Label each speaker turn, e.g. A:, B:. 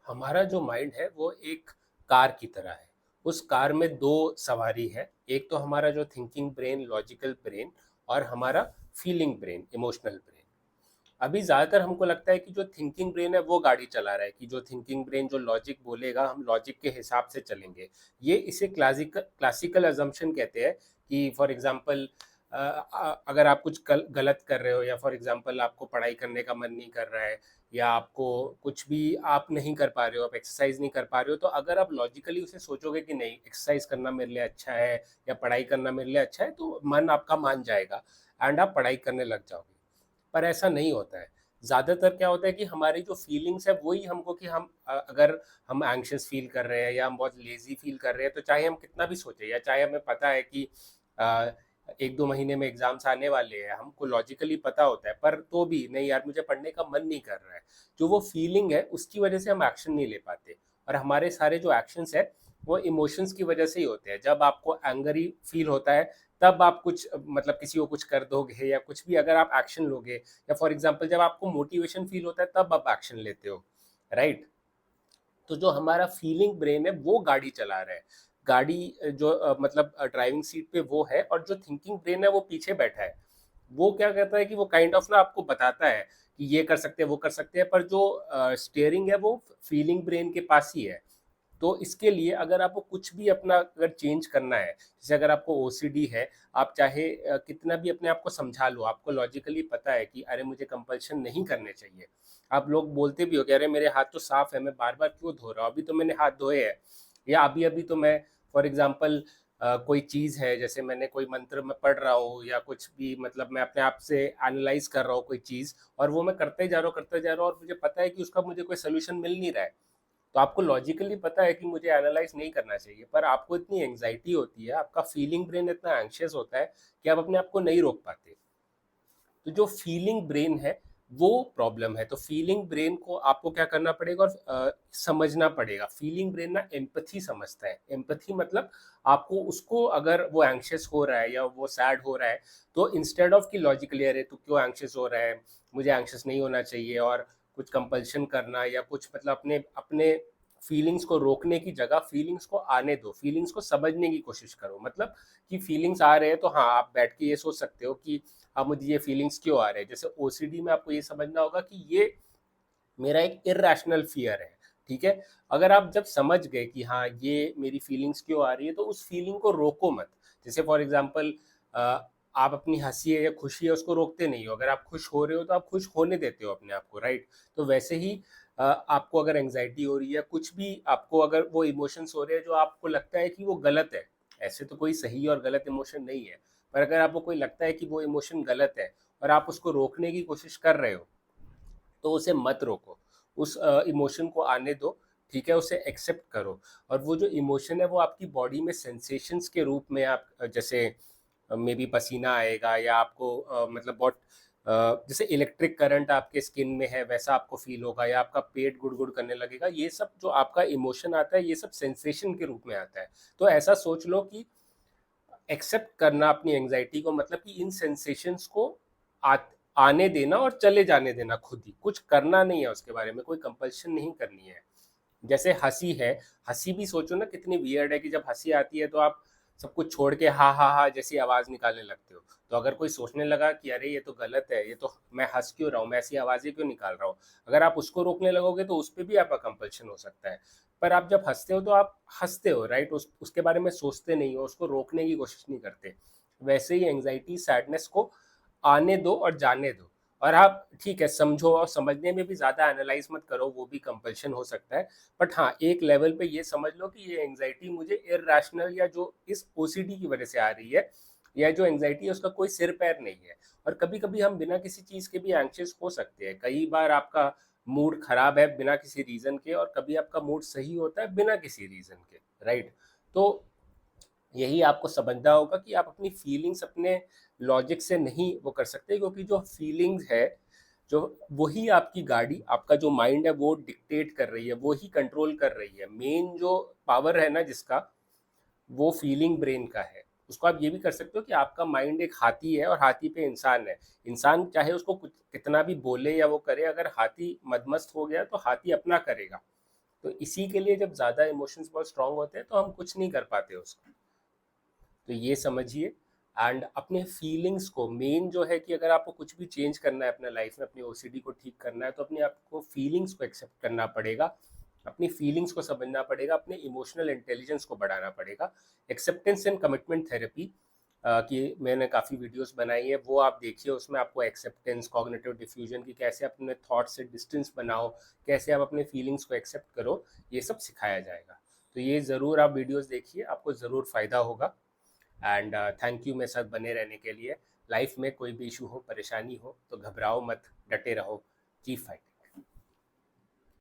A: हमारा जो माइंड है वो एक कार की तरह है। उस कार में दो सवारी है। एक तो हमारा जो थिंकिंग ब्रेन, लॉजिकल ब्रेन, और हमारा फीलिंग ब्रेन, इमोशनल ब्रेन। अभी ज्यादातर हमको लगता है कि जो थिंकिंग ब्रेन है वो गाड़ी चला रहा है, कि जो थिंकिंग ब्रेन जो लॉजिक बोलेगा हम लॉजिक के हिसाब से चलेंगे। ये इसे क्लासिकल क्लासिकल अजम्पशन कहते हैं। कि फॉर एग्जांपल अगर आप कुछ गलत कर रहे हो, या फॉर एग्जांपल आपको पढ़ाई करने का मन नहीं कर रहा है, या आपको कुछ भी आप नहीं कर पा रहे हो, आप एक्सरसाइज नहीं कर पा रहे हो, तो अगर आप लॉजिकली उसे सोचोगे कि नहीं, एक्सरसाइज करना मेरे लिए अच्छा है या पढ़ाई करना मेरे लिए अच्छा है, तो मन आपका मान जाएगा एंड आप पढ़ाई करने लग जाओगे। पर ऐसा नहीं होता है। ज़्यादातर क्या होता है कि हमारी जो फीलिंग्स है वही हमको, कि हम अगर हम एंग्शियस फील कर रहे हैं या हम बहुत लेजी फील कर रहे हैं, तो चाहे हम कितना भी सोचें, या चाहे हमें पता है कि अ, 1-2 महीने में एग्जाम्स आने वाले हैं, हमको लॉजिकली पता होता है, पर तो भी नहीं यार, मुझे पढ़ने का मन नहीं कर रहा है। जो वो फीलिंग है उसकी वजह से हम एक्शन नहीं ले पाते। और हमारे सारे जो एक्शंस है वो इमोशंस की वजह से ही होते हैं। जब आपको एंगरी फील होता है, तब आप कुछ मतलब किसी को कुछ कर दोगे, या कुछ भी अगर आप एक्शन लोगे, या फॉर एग्जांपल जब आपको मोटिवेशन फील होता है तब आप एक्शन लेते हो, राइट? तो जो हमारा फीलिंग ब्रेन है वो गाड़ी चला रहा है। गाड़ी जो मतलब ड्राइविंग सीट पे वो है, और जो थिंकिंग ब्रेन है वो पीछे बैठा है। वो क्या कहता है कि वो काइंड ऑफ ना आपको बताता है कि ये कर सकते हैं, वो कर सकते हैं, पर जो स्टीयरिंग है वो फीलिंग ब्रेन के पास ही है। तो इसके लिए अगर आपको कुछ भी अपना अगर चेंज करना है, जैसे अगर आपको ओसीडी है, आप चाहे कितना भी अपने आप को समझा लो, आपको लॉजिकली पता है कि अरे मुझे कंपल्शन नहीं करने चाहिए। आप लोग बोलते भी हो कि अरे मेरे हाथ तो साफ है, मैं बार बार क्यों धो रहा हूँ, अभी तो मैंने हाथ धोए हैं। या अभी अभी तो मैं फॉर एग्जाम्पल कोई चीज़ है, जैसे मैंने कोई मंत्र में पढ़ रहा हूँ, या कुछ भी मतलब मैं अपने आप से एनालाइज कर रहा हूँ कोई चीज़, और वो मैं करते जा रहा हूँ करते जा रहा हूँ, और मुझे पता है कि उसका मुझे कोई सोल्यूशन मिल नहीं रहा है। तो आपको लॉजिकली पता है कि मुझे एनालाइज नहीं करना चाहिए, पर आपको इतनी एंग्जाइटी होती है, आपका फीलिंग ब्रेन इतना एंशियस होता है कि आप अपने आप को नहीं रोक पाते। तो जो फीलिंग ब्रेन है वो प्रॉब्लम है। तो फीलिंग ब्रेन को आपको क्या करना पड़ेगा, और समझना पड़ेगा। फीलिंग ब्रेन ना एम्पथी समझता है। एम्पथी मतलब आपको उसको, अगर वो एंग्शियस हो रहा है या वो सैड हो रहा है, तो इंस्टेड ऑफ कि लॉजिकली अरे तू क्यों एंग्शियस हो रहा है, मुझे एंग्शियस नहीं होना चाहिए, और कुछ कंपल्शन करना या कुछ मतलब अपने अपने फीलिंग्स को रोकने की जगह फीलिंग्स को आने दो, फीलिंग्स को समझने की कोशिश करो। मतलब कि फीलिंग्स आ रहे हैं तो हाँ, आप बैठ के ये सोच सकते हो कि अब मुझे ये फीलिंग्स क्यों आ रहे हैं। जैसे ओसीडी में आपको ये समझना होगा कि ये मेरा एक इरेशनल फियर है, ठीक है? अगर आप जब समझ गए कि हाँ, ये मेरी फीलिंग्स क्यों आ रही है, तो उस फीलिंग को रोको मत। जैसे फॉर एग्जांपल आप अपनी हंसी है या खुशी है उसको रोकते नहीं हो। अगर आप खुश हो रहे हो तो आप खुश होने देते हो अपने आप को, राइट? तो वैसे ही आपको अगर एंग्जाइटी हो रही है, कुछ भी आपको अगर वो इमोशंस हो रहे हैं जो आपको लगता है कि वो गलत है, ऐसे तो कोई सही और गलत इमोशन नहीं है, पर अगर आपको कोई लगता है कि वो इमोशन गलत है और आप उसको रोकने की कोशिश कर रहे हो, तो उसे मत रोको। उस इमोशन को आने दो, ठीक है? उसे एक्सेप्ट करो। और वो जो इमोशन है वो आपकी बॉडी में सेंसेशंस के रूप में, आप जैसे मे बी पसीना आएगा, या आपको मतलब बहुत जैसे इलेक्ट्रिक करंट आपके स्किन में है वैसा आपको फील होगा, या आपका पेट गुड़गुड़ करने लगेगा। ये सब जो आपका इमोशन आता है, ये सब सेंसेशन के रूप में आता है। तो ऐसा सोच लो कि एक्सेप्ट करना अपनी एंग्जाइटी को, मतलब कि इन सेंसेशंस को आ, आने देना और चले जाने देना। खुद ही कुछ करना नहीं है उसके बारे में, कोई कंपल्शन नहीं करनी है। जैसे हंसी है, हंसी भी सोचो ना कितनी वियर्ड है, कि जब हंसी आती है तो आप सब कुछ छोड़ के हा हा हा जैसी आवाज निकालने लगते हो। तो अगर कोई सोचने लगा कि अरे ये तो गलत है, ये तो मैं हंस क्यों रहा हूँ, मैं ऐसी आवाजें क्यों निकाल रहा हूँ, अगर आप उसको रोकने लगोगे तो उस पर भी आपका कंपल्शन हो सकता है। पर आप जब हंसते हो तो आप हंसते हो, राइट? उसके बारे में सोचते नहीं हो, उसको रोकने की कोशिश नहीं करते। वैसे ही एंग्जाइटी, सैडनेस को आने दो और जाने दो। और आप ठीक है समझो, और समझने में भी ज़्यादा एनालाइज मत करो, वो भी कंपल्शन हो सकता है। बट हाँ, एक लेवल पे ये समझ लो कि ये एंग्जाइटी मुझे इरेशनल, या जो इस ओसीडी की वजह से आ रही है, या जो एंग्जाइटी है उसका कोई सिर पैर नहीं है। और कभी कभी हम बिना किसी चीज़ के भी एंग्शियस हो सकते हैं। कई बार आपका मूड खराब है बिना किसी रीज़न के, और कभी आपका मूड सही होता है बिना किसी रीज़न के, राइट? तो यही आपको समझना होगा कि आप अपनी फीलिंग्स अपने लॉजिक से नहीं वो कर सकते, क्योंकि जो फीलिंग्स है, जो वही आपकी गाड़ी, आपका जो माइंड है वो डिक्टेट कर रही है, वो ही कंट्रोल कर रही है। मेन जो पावर है ना जिसका, वो फीलिंग ब्रेन का है। उसको आप ये भी कर सकते हो कि आपका माइंड एक हाथी है और हाथी पे इंसान है। इंसान चाहे उसको कुछ कितना भी बोले या वो करे, अगर हाथी मदमस्त हो गया तो हाथी अपना करेगा। तो इसी के लिए जब ज़्यादा इमोशंस बहुत स्ट्रांग होते हैं तो हम कुछ नहीं कर पाते उसको। तो ये समझिए। एंड अपने फीलिंग्स को, मेन जो है कि अगर आपको कुछ भी चेंज करना है अपने लाइफ में, अपनी ओसीडी को ठीक करना है, तो अपने आपको फीलिंग्स को एक्सेप्ट करना पड़ेगा, अपनी फीलिंग्स को समझना पड़ेगा, अपने इमोशनल इंटेलिजेंस को बढ़ाना पड़ेगा। एक्सेप्टेंस एंड कमिटमेंट थेरेपी की मैंने काफ़ी वीडियोस बनाई है, वो आप देखिए। उसमें आपको एक्सेप्टेंस, कॉग्निटिव डिफ्यूजन की कैसे अपने थॉट से डिस्टेंस बनाओ, कैसे आप अपने फीलिंग्स को एक्सेप्ट करो, ये सब सिखाया जाएगा। तो ये ज़रूर आप वीडियोस देखिए, आपको ज़रूर फ़ायदा होगा। एंड थैंक यू मेरे साथ बने रहने के लिए। लाइफ में कोई भी इशू हो, परेशानी हो तो घबराओ मत, डटे रहो, कीप फाइटिंग।